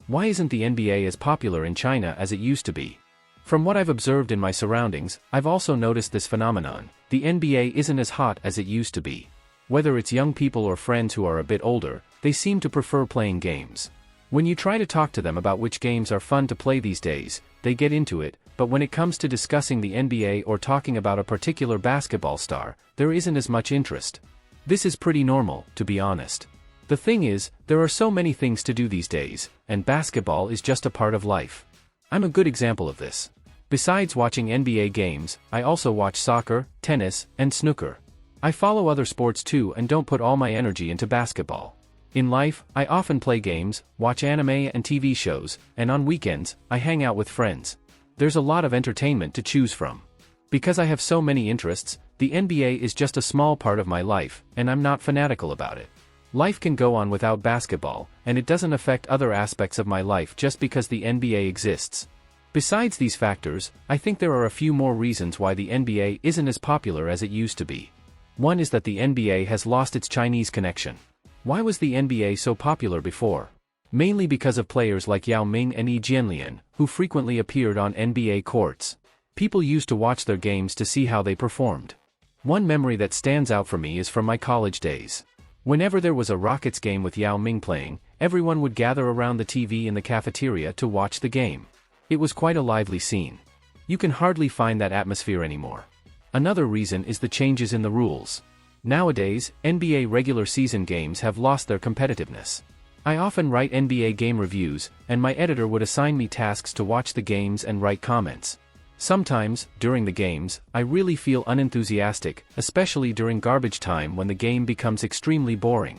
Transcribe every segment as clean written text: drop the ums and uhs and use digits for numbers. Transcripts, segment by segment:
Why isn't the NBA as popular in China as it used to be? From what I've observed in my surroundings, I've also noticed this phenomenon. The NBA isn't as hot as it used to be. Whether it's young people or friends who are a bit older, they seem to prefer playing games. When you try to talk to them about which games are fun to play these days, they get into it, but when it comes to discussing the NBA or talking about a particular basketball star, there isn't as much interest. This is pretty normal, to be honest. The thing is, there are so many things to do these days, and basketball is just a part of life. I'm a good example of this. Besides watching NBA games, I also watch soccer, tennis, and snooker. I follow other sports too and don't put all my energy into basketball. In life, I often play games, watch anime and TV shows, and on weekends, I hang out with friends. There's a lot of entertainment to choose from. Because I have so many interests, the NBA is just a small part of my life, and I'm not fanatical about it. Life can go on without basketball, and it doesn't affect other aspects of my life just because the NBA exists. Besides these factors, I think there are a few more reasons why the NBA isn't as popular as it used to be. One is that the NBA has lost its Chinese connection. Why was the NBA so popular before? Mainly because of players like Yao Ming and Yi Jianlian, who frequently appeared on NBA courts. People used to watch their games to see how they performed. One memory that stands out for me is from my college days. Whenever there was a Rockets game with Yao Ming playing, everyone would gather around the TV in the cafeteria to watch the game. It was quite a lively scene. You can hardly find that atmosphere anymore. Another reason is the changes in the rules. Nowadays, NBA regular season games have lost their competitiveness. I often write NBA game reviews, and my editor would assign me tasks to watch the games and write comments. Sometimes, during the games, I really feel unenthusiastic, especially during garbage time when the game becomes extremely boring.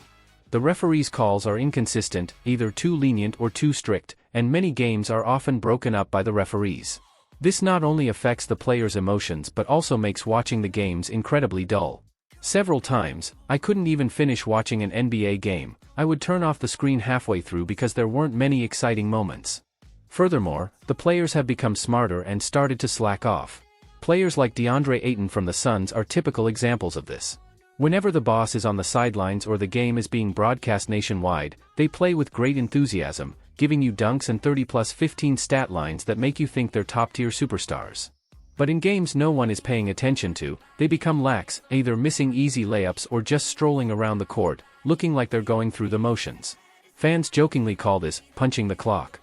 The referees' calls are inconsistent, either too lenient or too strict, and many games are often broken up by the referees. This not only affects the players' emotions but also makes watching the games incredibly dull. Several times, I couldn't even finish watching an NBA game. I would turn off the screen halfway through because there weren't many exciting moments. Furthermore, the players have become smarter and started to slack off. Players like DeAndre Ayton from the Suns are typical examples of this. Whenever the boss is on the sidelines or the game is being broadcast nationwide, they play with great enthusiasm, giving you dunks and 30+15 stat lines that make you think they're top-tier superstars. But in games no one is paying attention to, they become lax, either missing easy layups or just strolling around the court, looking like they're going through the motions. Fans jokingly call this punching the clock.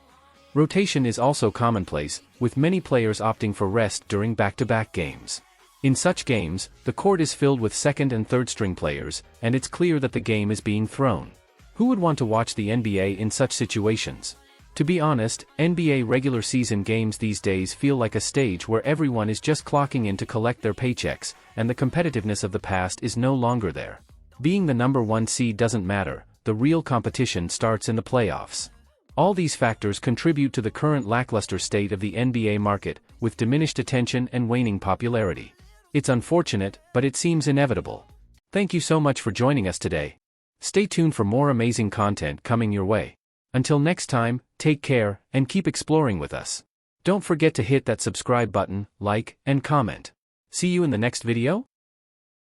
Rotation is also commonplace, with many players opting for rest during back-to-back games. In such games, the court is filled with second and third-string players, and it's clear that the game is being thrown. Who would want to watch the NBA in such situations? To be honest, NBA regular season games these days feel like a stage where everyone is just clocking in to collect their paychecks, and the competitiveness of the past is no longer there. Being the number one seed doesn't matter, the real competition starts in the playoffs. All these factors contribute to the current lackluster state of the NBA market, with diminished attention and waning popularity. It's unfortunate, but it seems inevitable. Thank you so much for joining us today. Stay tuned for more amazing content coming your way. Until next time, take care, and keep exploring with us. Don't forget to hit that subscribe button, like, and comment. See you in the next video?